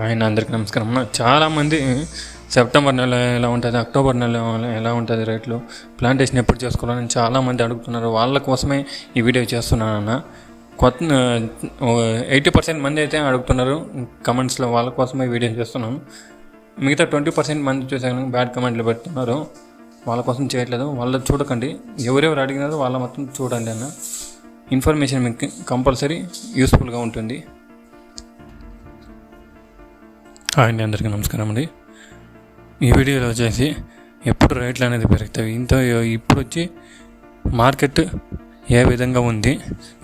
ఆయన అందరికీ నమస్కారం. చాలామంది సెప్టెంబర్ నెల ఎలా ఉంటుంది, అక్టోబర్ నెల ఎలా ఉంటుంది రేట్లు, ప్లాంటేషన్ ఎప్పుడు చేసుకోవాలని చాలామంది అడుగుతున్నారు. వాళ్ళ కోసమే ఈ వీడియో చేస్తున్నానన్న. కొత్త 80% మంది అయితే అడుగుతున్నారు కమెంట్స్లో, వాళ్ళ కోసమే వీడియో చేస్తున్నాను. మిగతా 20% మంది చూసాను బ్యాడ్ కమెంట్లు పెడుతున్నారు, వాళ్ళ కోసం చేయట్లేదు. వాళ్ళు చూడకండి, ఎవరెవరు అడిగినారో వాళ్ళ మొత్తం చూడండి అన్న. ఇన్ఫర్మేషన్ మీకు కంపల్సరీ యూస్ఫుల్గా ఉంటుంది. అండి అందరికీ నమస్కారం అండి. ఈ వీడియోలో వచ్చేసి ఎప్పుడు రేట్లు అనేది పెరుగుతాయి, ఇప్పుడు వచ్చి మార్కెట్ ఏ విధంగా ఉంది,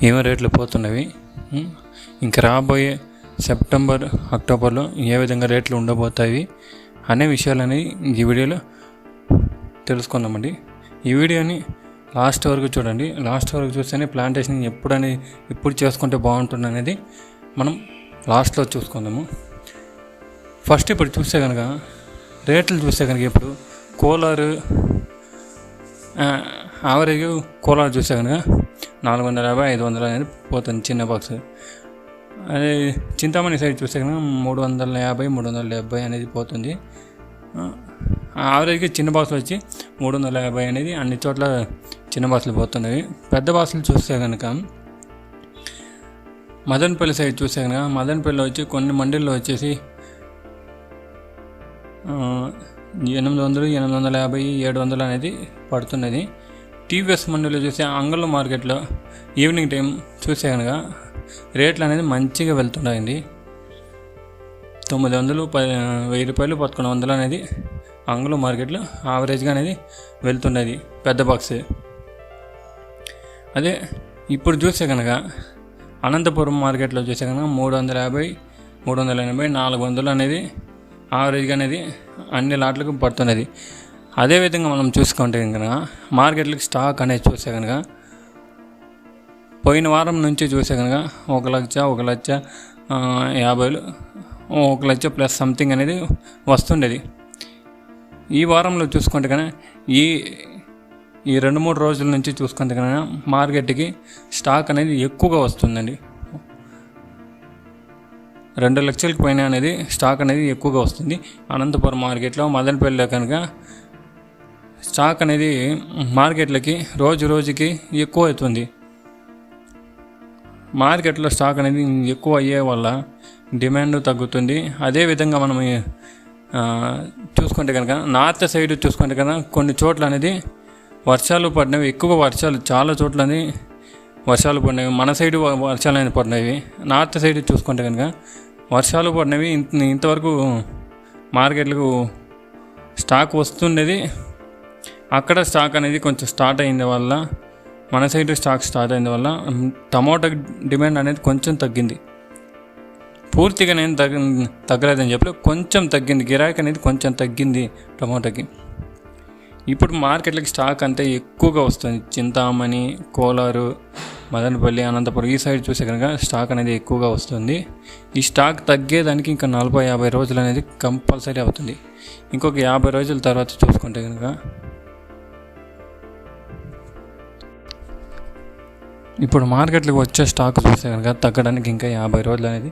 ఏమో రేట్లు పోతున్నవి, ఇంకా రాబోయే సెప్టెంబర్ అక్టోబర్లో ఏ విధంగా రేట్లు ఉండబోతాయి అనే విషయాలని ఈ వీడియోలో తెలుసుకుందామండి. ఈ వీడియోని లాస్ట్ వరకు చూడండి. లాస్ట్ వరకు చూస్తేనే ప్లాంటేషన్ ఎప్పుడు చేసుకుంటే బాగుంటుంది అనేది మనం లాస్ట్లో చూసుకుందాము. ఫస్ట్ ఇప్పుడు చూస్తే కనుక రేట్లు చూస్తే కనుక ఇప్పుడు కోలారు యావరేజ్ కోలారు చూస్తే కనుక 450, 500 అనేది పోతుంది చిన్న బాక్స్. అదే చింతామణి సైడ్ చూస్తే కనుక 350, 370 అనేది పోతుంది. యావరేజ్గా చిన్న బాక్సులు వచ్చి 350 అనేది అన్ని చోట్ల చిన్న బాక్సులు పోతున్నాయి. పెద్ద బాక్సులు చూస్తే కనుక మదనపల్లి సైడ్ చూస్తే కనుక మదనపల్లిలో వచ్చి కొన్ని మండీల్లో వచ్చేసి 800, 850, 700 అనేది పడుతున్నది. టీవీఎస్ మండీలో చూస్తే అంగళ్ళ మార్కెట్లో ఈవినింగ్ టైం చూస్తే కనుక రేట్లు అనేది మంచిగా వెళ్తున్నాయండి. 900, 1000 రూపాయలు, 1100 అనేది అంగళ్ళ మార్కెట్లో యావరేజ్గా అనేది వెళ్తున్నది పెద్ద బాక్స్. అదే ఇప్పుడు చూస్తే కనుక అనంతపురం మార్కెట్లో చూస్తే కనుక 350, 380, 400 అనేది యావరేజ్గా అనేది అన్ని లాట్లకు పడుతున్నది. అదేవిధంగా మనం చూసుకుంటే కనుక మార్కెట్లకి స్టాక్ అనేది చూస్తే కనుక పోయిన వారం నుంచి చూస్తే కనుక 1,50,000, 1,00,000 ప్లస్ సంథింగ్ అనేది వస్తుండేది. ఈ వారంలో చూసుకుంటే కనుక ఈ 2-3 రోజుల నుంచి చూసుకుంటే కనుక మార్కెట్కి స్టాక్ అనేది ఎక్కువగా వస్తుందండి. 2 లక్షలకు పైన అనేది స్టాక్ అనేది ఎక్కువగా వస్తుంది. అనంతపురం మార్కెట్లో, మదనపల్లిలో కనుక స్టాక్ అనేది మార్కెట్లకి రోజుకి ఎక్కువ అవుతుంది. మార్కెట్లో స్టాక్ అనేది ఎక్కువ అయ్యే వల్ల డిమాండ్ తగ్గుతుంది. అదేవిధంగా మనం చూసుకుంటే కనుక నార్త్ సైడ్ చూసుకుంటే కనుక కొన్ని చోట్ల అనేది వర్షాలు పడినవి, ఎక్కువ వర్షాలు చాలా చోట్ల అనేది వర్షాలు పడినవి. మన సైడు వర్షాలు అనేది పడినవి. నార్త్ సైడ్ చూసుకుంటే కనుక వర్షాలు పడినవి. ఇంతవరకు మార్కెట్లకు స్టాక్ వస్తుండేది. అక్కడ స్టాక్ అనేది కొంచెం స్టార్ట్ అయింది వల్ల, మన సైడ్ స్టాక్ స్టార్ట్ అయిన వల్ల టమోటా డిమాండ్ అనేది కొంచెం తగ్గింది. పూర్తిగా నేను తగ్గలేదని చెప్పి కొంచెం తగ్గింది, గిరాకీ అనేది కొంచెం తగ్గింది టమోటాకి. ఇప్పుడు మార్కెట్లకి స్టాక్ అంతే ఎక్కువగా వస్తుంది. చింతామణి, కోలారు, మదనపల్లి, అనంతపురం ఈ సైడ్ చూసే కనుక స్టాక్ అనేది ఎక్కువగా వస్తుంది. ఈ స్టాక్ తగ్గేదానికి ఇంకా 40-50 రోజులు అనేది కంపల్సరీ అవుతుంది. ఇంకొక 50 రోజుల తర్వాత చూసుకుంటే కనుక ఇప్పుడు మార్కెట్లకు వచ్చే స్టాక్ చూస్తే కనుక తగ్గడానికి ఇంకా 50 రోజులు అనేది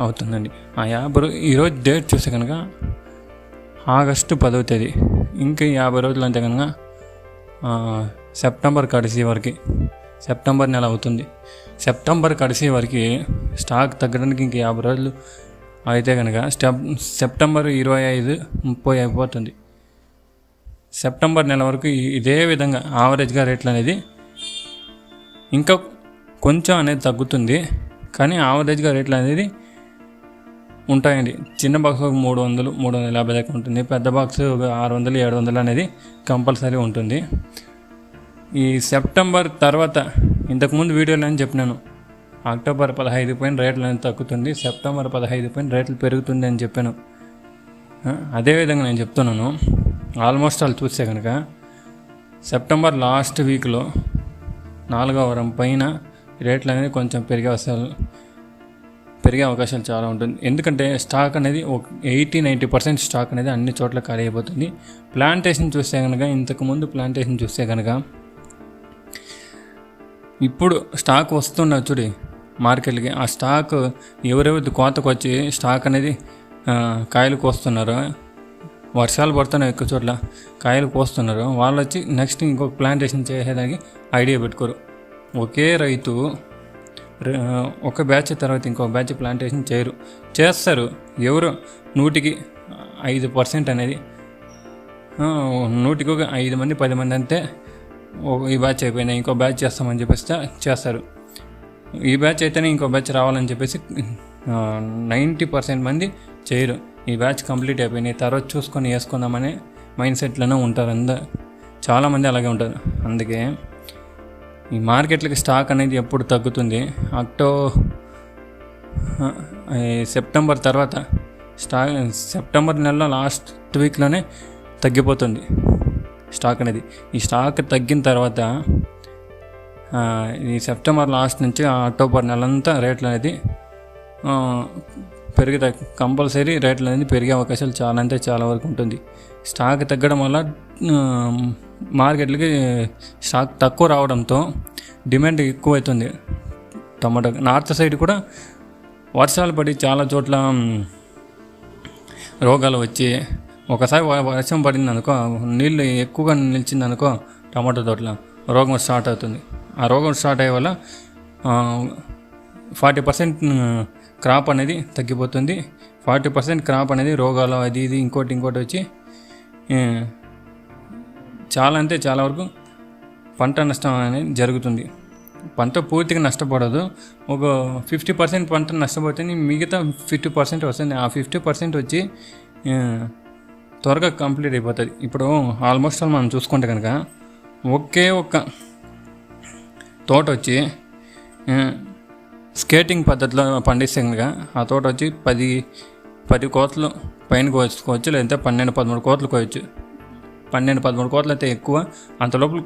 అవుతుందండి. ఆ 50 ఈరోజు డేట్ చూస్తే కనుక ఆగస్టు 10వ తేదీ. ఇంకా 50 రోజులు అంటే కనుక సెప్టెంబర్ కడిసే వరకు, సెప్టెంబర్ నెల అవుతుంది. సెప్టెంబర్ కడిసే వరకు స్టాక్ తగ్గడానికి ఇంక 50 రోజులు అయితే కనుక సెప్టెంబర్ 25, 30 అయిపోతుంది. సెప్టెంబర్ నెల వరకు ఇదే విధంగా యావరేజ్గా రేట్లు అనేది ఇంకా కొంచెం అనేది తగ్గుతుంది, కానీ యావరేజ్గా రేట్లు అనేది ఉంటాయండి. చిన్న బాక్స్ ఒక 300, 350 దాకా ఉంటుంది. పెద్ద బాక్స్ ఒక 600, 700 అనేది కంపల్సరీ ఉంటుంది. ఈ సెప్టెంబర్ తర్వాత ఇంతకుముందు వీడియోలో నేను చెప్పినాను, అక్టోబర్ 15 పైన రేట్లు అనేది తగ్గుతుంది, సెప్టెంబర్ 15 పైన రేట్లు పెరుగుతుంది అని చెప్పాను. అదేవిధంగా నేను చెప్తున్నాను. ఆల్మోస్ట్ వాళ్ళు చూస్తే కనుక సెప్టెంబర్ లాస్ట్ వీక్లో 4వ వారం పైన రేట్లు అనేది కొంచెం పెరిగే అవకాశాలు చాలా ఉంటుంది. ఎందుకంటే స్టాక్ అనేది 80-90% స్టాక్ అనేది అన్ని చోట్ల ఖాళీ అయిపోతుంది. ప్లాంటేషన్ చూస్తే కనుక, ఇంతకుముందు ప్లాంటేషన్ చూస్తే కనుక ఇప్పుడు స్టాక్ వస్తున్న చూడి మార్కెట్కి, ఆ స్టాక్ ఎవరెవరి కోతకు వచ్చి స్టాక్ అనేది కాయలు కోస్తున్నారు, వర్షాలు పడుతున్నాయి ఎక్కువ చోట్ల, కాయలు కోస్తున్నారు, వాళ్ళు వచ్చి నెక్స్ట్ ఇంకొక ప్లాంటేషన్ చేసేదానికి ఐడియా పెట్టుకోరు. ఒకే రైతు ఒక బ్యాచ్ తర్వాత ఇంకొక బ్యాచ్ ప్లాంటేషన్ చేయరు. చేస్తారు ఎవరు 100% అనేది, 100కి ఒక 5 మంది 10 మంది అంతే ఈ బ్యాచ్ అయిపోయినాయి ఇంకో బ్యాచ్ చేస్తామని చెప్పేసి చేస్తారు. ఈ బ్యాచ్ అయితేనే ఇంకో బ్యాచ్ రావాలని చెప్పేసి 90% మంది చేయరు. ఈ బ్యాచ్ కంప్లీట్ అయిపోయినాయి తర్వాత చూసుకొని వేసుకుందామనే మైండ్ సెట్లోనే ఉంటారు. చాలామంది అలాగే ఉంటారు. అందుకే ఈ మార్కెట్లకి స్టాక్ అనేది ఎప్పుడు తగ్గుతుంది, సెప్టెంబర్ తర్వాత సెప్టెంబర్ నెలలో లాస్ట్ వీక్లోనే తగ్గిపోతుంది స్టాక్ అనేది. ఈ స్టాక్ తగ్గిన తర్వాత ఈ సెప్టెంబర్ లాస్ట్ నుంచి అక్టోబర్ నెలంతా రేట్లు అనేది పెరుగుతాయి. కంపల్సరీ రేట్లు అనేది పెరిగే అవకాశాలు చాలా అంటే చాలా వరకు ఉంటుంది. స్టాక్ తగ్గడం వల్ల మార్కెట్లకి స్టాక్ తక్కువ రావడంతో డిమాండ్ ఎక్కువ అవుతుంది. టమాటా నార్త్ సైడ్ కూడా వర్షాలు పడి చాలా చోట్ల రోగాలు వచ్చి, ఒకసారి వర్షం పడింది అనుకో, నీళ్ళు ఎక్కువగా నిలిచింది అనుకో, టమాటో తోటలో రోగం స్టార్ట్ అవుతుంది. ఆ రోగం స్టార్ట్ అయ్యే వల్ల 40% క్రాప్ అనేది తగ్గిపోతుంది. 40% క్రాప్ అనేది రోగాలు అది ఇది ఇంకోటి వచ్చి చాలా అంటే చాలా వరకు పంట నష్టం అనేది జరుగుతుంది. పంట పూర్తిగా నష్టపడదు, ఒక 50% పంట నష్టపోతుంది, మిగతా 50% వస్తుంది. ఆ 50% వచ్చి త్వరగా కంప్లీట్ అయిపోతుంది. ఇప్పుడు ఆల్మోస్ట్ మనం చూసుకుంటే కనుక ఒకే ఒక్క తోట వచ్చి స్కేటింగ్ పద్ధతిలో పండిస్తే కనుక ఆ తోట వచ్చి 10 కోతలు పైన కోసుకోవచ్చు, లేదంటే 12-13 కోతలు కోయచ్చు. 12-13 కోతలు అయితే ఎక్కువ, అంత లోపల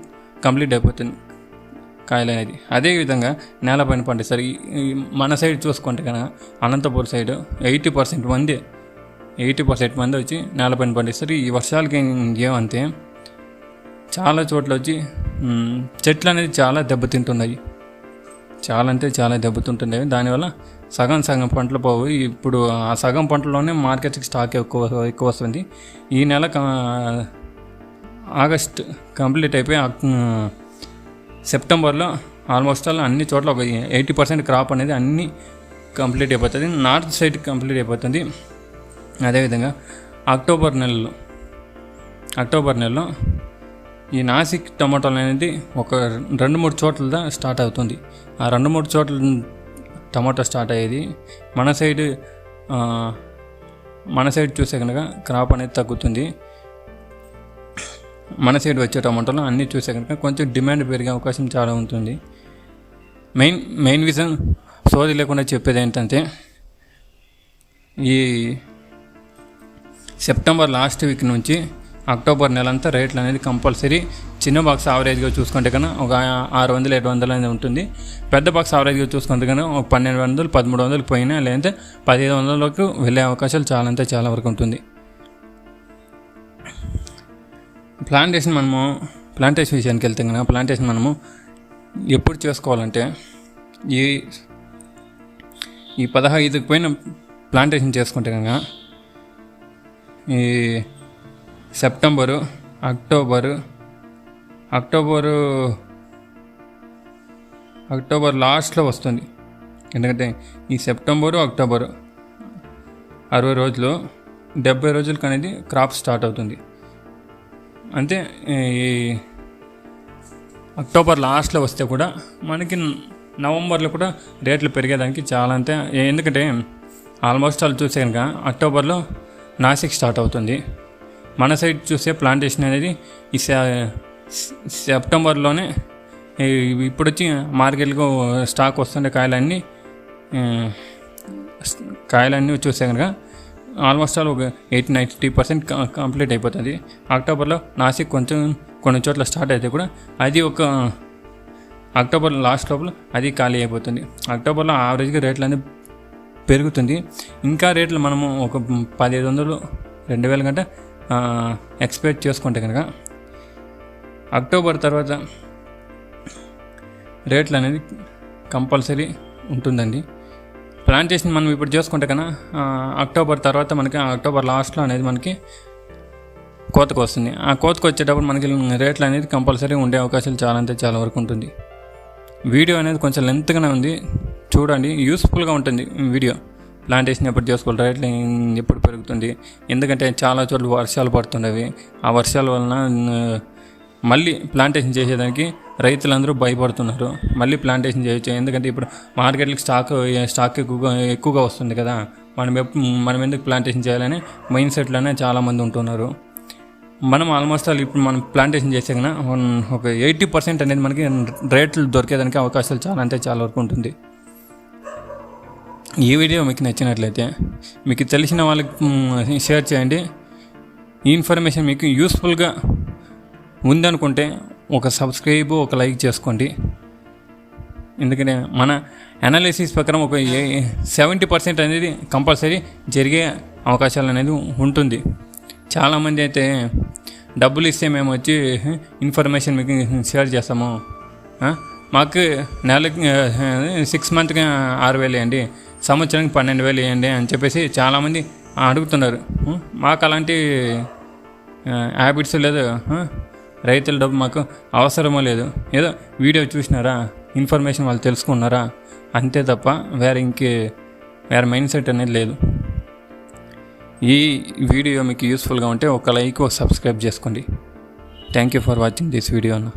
కంప్లీట్ అయిపోతుంది కాయలు అనేది. అదేవిధంగా నేలపైన పండిస్తారు. మన సైడ్ చూసుకుంటే కనుక అనంతపూర్ సైడ్ 80% మంది వచ్చి నేలపైన పండిస్తారు. ఈ వర్షాలకి ఏమంతే చాలా చోట్ల వచ్చి చెట్లు అనేది చాలా దెబ్బతింటున్నాయి, చాలా అంటే చాలా దెబ్బతింటున్నాయి. దానివల్ల సగం పంటలు పోవు. ఇప్పుడు ఆ సగం పంటలోనే మార్కెట్కి స్టాక్ ఎక్కువ వస్తుంది. ఈ నెల ఆగస్ట్ కంప్లీట్ అయిపోయి సెప్టెంబర్లో ఆల్మోస్ట్ అన్ని చోట్ల ఒక 80% క్రాప్ అనేది అన్నీ కంప్లీట్ అయిపోతుంది. నార్త్ సైడ్ కంప్లీట్ అయిపోతుంది. అదేవిధంగా అక్టోబర్ నెలలో ఈ నాసిక్ టమాటాలు అనేది ఒక 2-3 చోట్ల స్టార్ట్ అవుతుంది. ఆ 2-3 చోట్ల టమాటా స్టార్ట్ అయ్యేది. మన సైడ్ చూసే కనుక క్రాప్ అనేది తగ్గుతుంది. మన సైడ్ వచ్చే టమాటాలు అన్నీ చూసే కనుక కొంచెం డిమాండ్ పెరిగే అవకాశం చాలా ఉంటుంది. మెయిన్ రీజన్ సోది లేకుండా చెప్పేది ఏంటంటే, ఈ సెప్టెంబర్ లాస్ట్ వీక్ నుంచి అక్టోబర్ నెలంతా రేట్లు అనేది కంపల్సరీ చిన్న బాక్స్ యావరేజ్గా చూసుకుంటే కన్నా ఒక 600-700 అనేది ఉంటుంది. పెద్ద బాక్స్ యావరేజ్గా చూసుకుంటే కన్నా ఒక 1200-1300 పోయినా, లేదంటే 1500లకు వెళ్ళే అవకాశాలు చాలా అంటే చాలా వరకు ఉంటుంది. ప్లాంటేషన్ విషయానికి వెళ్తే కనుక ప్లాంటేషన్ మనము ఎప్పుడు చేసుకోవాలంటే ఈ 15కి పైన ప్లాంటేషన్ చేసుకుంటే కనుక ఈ సెప్టెంబరు అక్టోబర్ లాస్ట్లో వస్తుంది. ఎందుకంటే ఈ సెప్టెంబరు అక్టోబరు 60 రోజులు 70 రోజులకి అనేది క్రాప్ స్టార్ట్ అవుతుంది. అంటే ఈ అక్టోబర్ లాస్ట్లో వస్తే కూడా మనకి నవంబర్లో కూడా రేట్లు పెరిగేదానికి చాలా అంటే, ఎందుకంటే ఆల్మోస్ట్ వాళ్ళు చూసే కనుక అక్టోబర్లో నాసిక్ స్టార్ట్ అవుతుంది. మన సైడ్ చూసే ప్లాంటేషన్ అనేది ఈ సెప్టెంబర్లోనే ఇప్పుడు వచ్చి మార్కెట్కు స్టాక్ వస్తుండే కాయలన్నీ చూసే కనుక ఆల్మోస్ట్ ఆల్ ఒక 80-90% కంప్లీట్ అయిపోతుంది. అక్టోబర్లో నాసిక్ కొన్ని చోట్ల స్టార్ట్ అయితే కూడా అది ఒక అక్టోబర్ లాస్ట్ లోపల అది ఖాళీ అయిపోతుంది. అక్టోబర్లో యావరేజ్గా రేట్లు అనేది పెరుగుతుంది. ఇంకా రేట్లు మనము ఒక 1500-2000 గంట ఎక్స్పెక్ట్ చేసుకుంటే కనుక అక్టోబర్ తర్వాత రేట్లు అనేది కంపల్సరీ ఉంటుందండి. ప్లాంటేషన్ మనం ఇప్పుడు చేసుకుంటే కన్నా అక్టోబర్ తర్వాత మనకి అక్టోబర్ లాస్ట్లో అనేది మనకి కోతకు వస్తుంది. ఆ కోతకు వచ్చేటప్పుడు మనకి రేట్లు అనేది కంపల్సరీ ఉండే అవకాశాలు చాలా అంటే చాలా వరకు ఉంటుంది. వీడియో అనేది కొంచెం లెంత్గానే ఉంది, చూడండి, యూస్ఫుల్గా ఉంటుంది వీడియో. ప్లాంటేషన్ ఎప్పుడు చేసుకోవాలి, రేట్లు ఎప్పుడు పెరుగుతుంది, ఎందుకంటే చాలా చోట్ల వర్షాలు పడుతుండేవి. ఆ వర్షాల వలన మళ్ళీ ప్లాంటేషన్ చేసేదానికి రైతులందరూ భయపడుతున్నారు. మళ్ళీ ప్లాంటేషన్ చేయొచ్చు, ఎందుకంటే ఇప్పుడు మార్కెట్కి స్టాక్ ఎక్కువగా వస్తుంది కదా, మనం ఎందుకు ప్లాంటేషన్ చేయాలని మైండ్ సెట్లోనే చాలామంది ఉంటున్నారు. మనం ఆల్మోస్ట్ ఇప్పుడు మనం ప్లాంటేషన్ చేసాక ఒక 80% అనేది మనకి రేట్లు దొరికేదానికి అవకాశాలు చాలా అంటే చాలా వరకు ఉంటుంది. ఈ వీడియో మీకు నచ్చినట్లయితే మీకు తెలిసిన వాళ్ళకి షేర్ చేయండి. ఈ ఇన్ఫర్మేషన్ మీకు యూస్ఫుల్గా ఉందనుకుంటే ఒక సబ్స్క్రైబ్, ఒక లైక్ చేసుకోండి. ఎందుకంటే మన అనాలిసిస్ ప్రకారం ఒక 70% అనేది కంపల్సరీ జరిగే అవకాశాలు అనేది ఉంటుంది. చాలామంది అయితే డబ్బులు ఇస్తే మేము వచ్చి ఇన్ఫర్మేషన్ మీకు షేర్ చేస్తాము, మాకు నెలకి 6 మంత్కి 6,000 వేయండి, సంవత్సరానికి 12,000 వేయండి అని చెప్పేసి చాలామంది అడుగుతున్నారు. మాకు అలాంటి హ్యాబిట్స్ లేదు, రైతుల డబ్బు మాకు అవసరమో లేదు. ఏదో వీడియో చూసినారా, ఇన్ఫర్మేషన్ వాళ్ళు తెలుసుకున్నారా అంతే తప్ప వేరే మైండ్ సెట్ అనేది లేదు. ఈ వీడియో మీకు యూస్ఫుల్గా ఉంటే ఒక లైక్, ఒక సబ్స్క్రైబ్ చేసుకోండి. Thank you for watching this video అన్న.